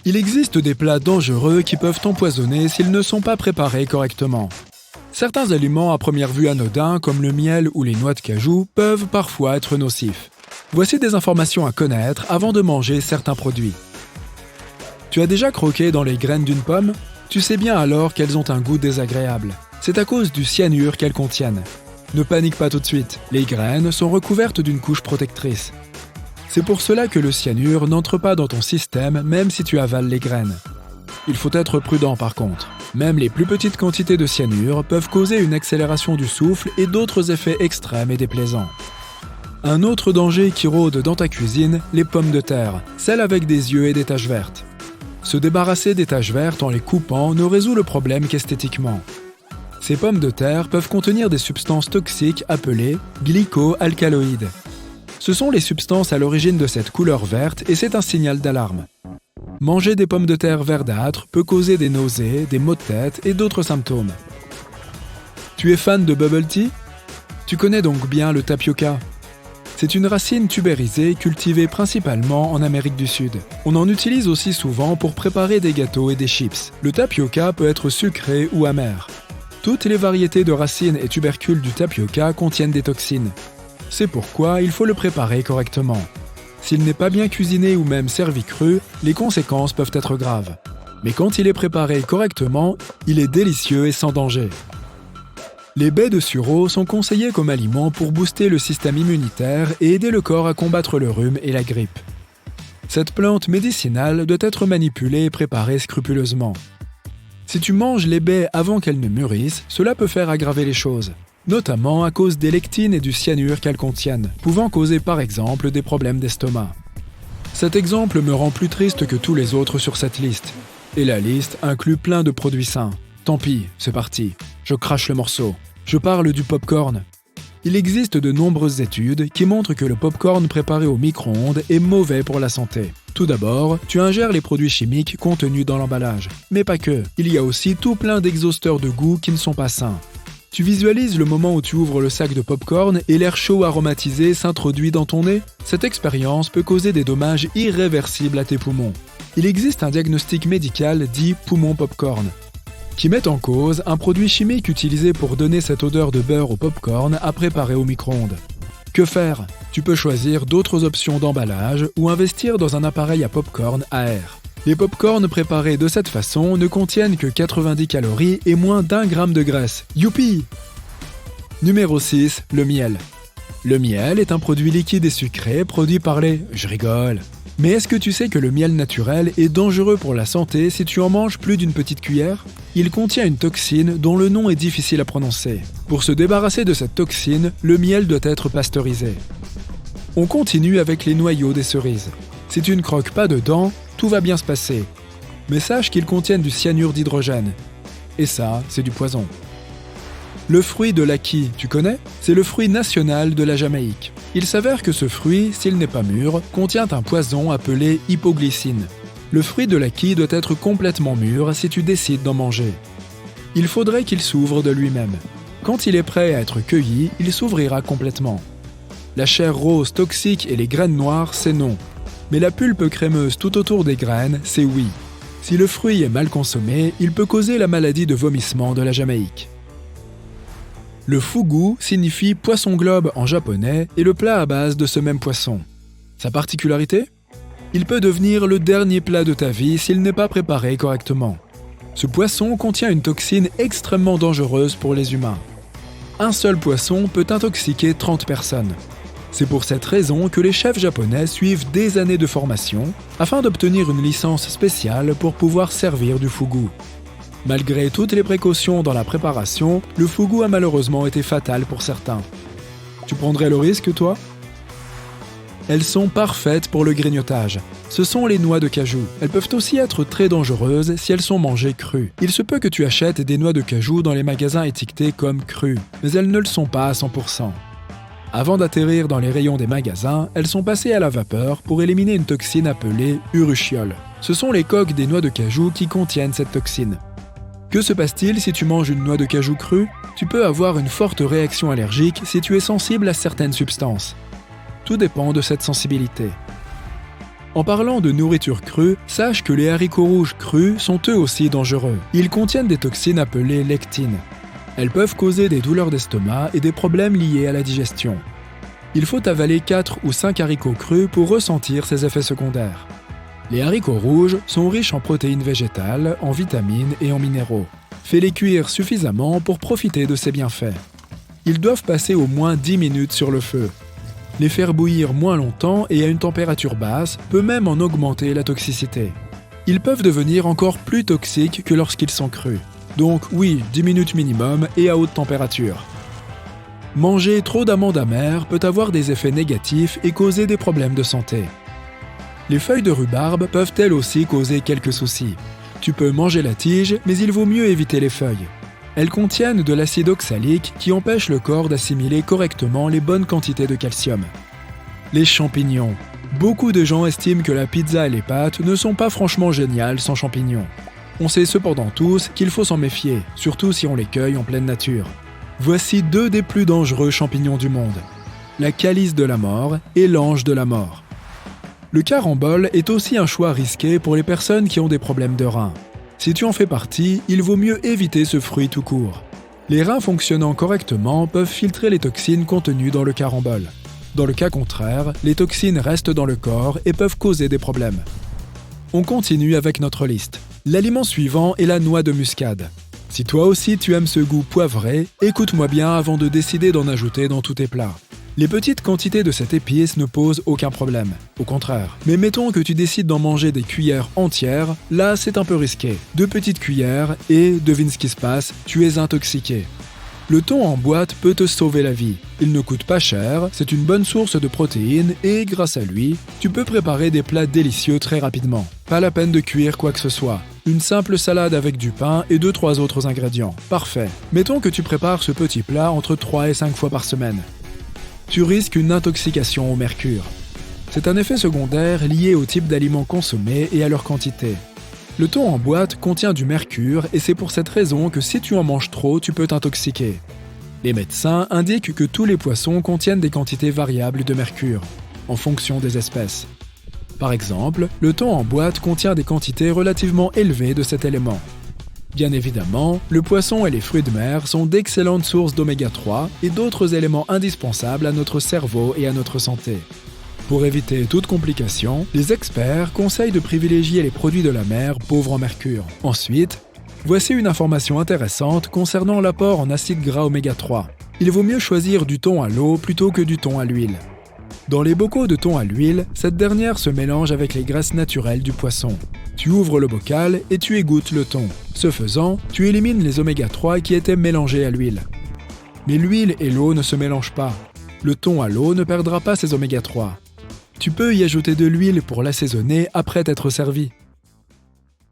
Il existe des plats dangereux qui peuvent empoisonner s'ils ne sont pas préparés correctement. Certains aliments à première vue anodins, comme le miel ou les noix de cajou, peuvent parfois être nocifs. Voici des informations à connaître avant de manger certains produits. Tu as déjà croqué dans les graines d'une pomme? Tu sais bien alors qu'elles ont un goût désagréable. C'est à cause du cyanure qu'elles contiennent. Ne panique pas tout de suite, les graines sont recouvertes d'une couche protectrice. C'est pour cela que le cyanure n'entre pas dans ton système même si tu avales les graines. Il faut être prudent par contre. Même les plus petites quantités de cyanure peuvent causer une accélération du souffle et d'autres effets extrêmes et déplaisants. Un autre danger qui rôde dans ta cuisine, les pommes de terre, celles avec des yeux et des taches vertes. Se débarrasser des taches vertes en les coupant ne résout le problème qu'esthétiquement. Ces pommes de terre peuvent contenir des substances toxiques appelées glycoalcaloïdes. Ce sont les substances à l'origine de cette couleur verte et c'est un signal d'alarme. Manger des pommes de terre verdâtres peut causer des nausées, des maux de tête et d'autres symptômes. Tu es fan de bubble tea? Tu connais donc bien le tapioca. C'est une racine tubérisée cultivée principalement en Amérique du Sud. On en utilise aussi souvent pour préparer des gâteaux et des chips. Le tapioca peut être sucré ou amer. Toutes les variétés de racines et tubercules du tapioca contiennent des toxines. C'est pourquoi il faut le préparer correctement. S'il n'est pas bien cuisiné ou même servi cru, les conséquences peuvent être graves. Mais quand il est préparé correctement, il est délicieux et sans danger. Les baies de sureau sont conseillées comme aliment pour booster le système immunitaire et aider le corps à combattre le rhume et la grippe. Cette plante médicinale doit être manipulée et préparée scrupuleusement. Si tu manges les baies avant qu'elles ne mûrissent, cela peut faire aggraver les choses, notamment à cause des lectines et du cyanure qu'elles contiennent, pouvant causer par exemple des problèmes d'estomac. Cet exemple me rend plus triste que tous les autres sur cette liste. Et la liste inclut plein de produits sains. Tant pis, c'est parti. Je crache le morceau. Je parle du popcorn. Il existe de nombreuses études qui montrent que le popcorn préparé au micro-ondes est mauvais pour la santé. Tout d'abord, tu ingères les produits chimiques contenus dans l'emballage. Mais pas que. Il y a aussi tout plein d'exhausteurs de goût qui ne sont pas sains. Tu visualises le moment où tu ouvres le sac de popcorn et l'air chaud aromatisé s'introduit dans ton nez? Cette expérience peut causer des dommages irréversibles à tes poumons. Il existe un diagnostic médical dit poumon popcorn, qui met en cause un produit chimique utilisé pour donner cette odeur de beurre au popcorn à préparer au micro-ondes. Que faire? Tu peux choisir d'autres options d'emballage ou investir dans un appareil à popcorn à air. Les popcorns préparés de cette façon ne contiennent que 90 calories et moins d'1 gramme de graisse. Youpi! Numéro 6, le miel. Le miel est un produit liquide et sucré produit par les... Je rigole. Mais est-ce que tu sais que le miel naturel est dangereux pour la santé si tu en manges plus d'une petite cuillère? Il contient une toxine dont le nom est difficile à prononcer. Pour se débarrasser de cette toxine, le miel doit être pasteurisé. On continue avec les noyaux des cerises. Si tu ne croques pas dedans, tout va bien se passer. Mais sache qu'ils contiennent du cyanure d'hydrogène. Et ça, c'est du poison. Le fruit de l'aki, tu connais? C'est le fruit national de la Jamaïque. Il s'avère que ce fruit, s'il n'est pas mûr, contient un poison appelé hypoglycine. Le fruit de l'aki doit être complètement mûr si tu décides d'en manger. Il faudrait qu'il s'ouvre de lui-même. Quand il est prêt à être cueilli, il s'ouvrira complètement. La chair rose toxique et les graines noires, c'est non. Mais la pulpe crémeuse tout autour des graines, c'est oui. Si le fruit est mal consommé, il peut causer la maladie de vomissement de la Jamaïque. Le fugu signifie poisson globe en japonais et le plat à base de ce même poisson. Sa particularité? Il peut devenir le dernier plat de ta vie s'il n'est pas préparé correctement. Ce poisson contient une toxine extrêmement dangereuse pour les humains. Un seul poisson peut intoxiquer 30 personnes. C'est pour cette raison que les chefs japonais suivent des années de formation afin d'obtenir une licence spéciale pour pouvoir servir du fugu. Malgré toutes les précautions dans la préparation, le fugu a malheureusement été fatal pour certains. Tu prendrais le risque, toi? Elles sont parfaites pour le grignotage. Ce sont les noix de cajou. Elles peuvent aussi être très dangereuses si elles sont mangées crues. Il se peut que tu achètes des noix de cajou dans les magasins étiquetés comme crues, mais elles ne le sont pas à 100%. Avant d'atterrir dans les rayons des magasins, elles sont passées à la vapeur pour éliminer une toxine appelée urushiol. Ce sont les coques des noix de cajou qui contiennent cette toxine. Que se passe-t-il si tu manges une noix de cajou crue? Tu peux avoir une forte réaction allergique si tu es sensible à certaines substances. Tout dépend de cette sensibilité. En parlant de nourriture crue, sache que les haricots rouges crus sont eux aussi dangereux. Ils contiennent des toxines appelées lectines. Elles peuvent causer des douleurs d'estomac et des problèmes liés à la digestion. Il faut avaler 4 ou 5 haricots crus pour ressentir ces effets secondaires. Les haricots rouges sont riches en protéines végétales, en vitamines et en minéraux. Fais-les cuire suffisamment pour profiter de ces bienfaits. Ils doivent passer au moins 10 minutes sur le feu. Les faire bouillir moins longtemps et à une température basse peut même en augmenter la toxicité. Ils peuvent devenir encore plus toxiques que lorsqu'ils sont crus. Donc oui, 10 minutes minimum et à haute température. Manger trop d'amandes amères peut avoir des effets négatifs et causer des problèmes de santé. Les feuilles de rhubarbe peuvent elles aussi causer quelques soucis. Tu peux manger la tige, mais il vaut mieux éviter les feuilles. Elles contiennent de l'acide oxalique qui empêche le corps d'assimiler correctement les bonnes quantités de calcium. Les champignons. Beaucoup de gens estiment que la pizza et les pâtes ne sont pas franchement géniales sans champignons. On sait cependant tous qu'il faut s'en méfier, surtout si on les cueille en pleine nature. Voici 2 des plus dangereux champignons du monde. La calice de la mort et l'ange de la mort. Le carambole est aussi un choix risqué pour les personnes qui ont des problèmes de reins. Si tu en fais partie, il vaut mieux éviter ce fruit tout court. Les reins fonctionnant correctement peuvent filtrer les toxines contenues dans le carambole. Dans le cas contraire, les toxines restent dans le corps et peuvent causer des problèmes. On continue avec notre liste. L'aliment suivant est la noix de muscade. Si toi aussi tu aimes ce goût poivré, écoute-moi bien avant de décider d'en ajouter dans tous tes plats. Les petites quantités de cette épice ne posent aucun problème, au contraire. Mais mettons que tu décides d'en manger des cuillères entières, là c'est un peu risqué. 2 petites cuillères et, devine ce qui se passe, tu es intoxiqué. Le thon en boîte peut te sauver la vie. Il ne coûte pas cher, c'est une bonne source de protéines et, grâce à lui, tu peux préparer des plats délicieux très rapidement. Pas la peine de cuire quoi que ce soit. Une simple salade avec du pain et 2-3 autres ingrédients. Parfait. Mettons que tu prépares ce petit plat entre 3 et 5 fois par semaine. Tu risques une intoxication au mercure. C'est un effet secondaire lié au type d'aliments consommés et à leur quantité. Le thon en boîte contient du mercure et c'est pour cette raison que si tu en manges trop, tu peux t'intoxiquer. Les médecins indiquent que tous les poissons contiennent des quantités variables de mercure, en fonction des espèces. Par exemple, le thon en boîte contient des quantités relativement élevées de cet élément. Bien évidemment, le poisson et les fruits de mer sont d'excellentes sources d'oméga 3 et d'autres éléments indispensables à notre cerveau et à notre santé. Pour éviter toute complication, les experts conseillent de privilégier les produits de la mer pauvres en mercure. Ensuite, voici une information intéressante concernant l'apport en acides gras oméga 3. Il vaut mieux choisir du thon à l'eau plutôt que du thon à l'huile. Dans les bocaux de thon à l'huile, cette dernière se mélange avec les graisses naturelles du poisson. Tu ouvres le bocal et tu égouttes le thon. Ce faisant, tu élimines les oméga 3 qui étaient mélangés à l'huile. Mais l'huile et l'eau ne se mélangent pas. Le thon à l'eau ne perdra pas ses oméga 3. Tu peux y ajouter de l'huile pour l'assaisonner après t'être servi.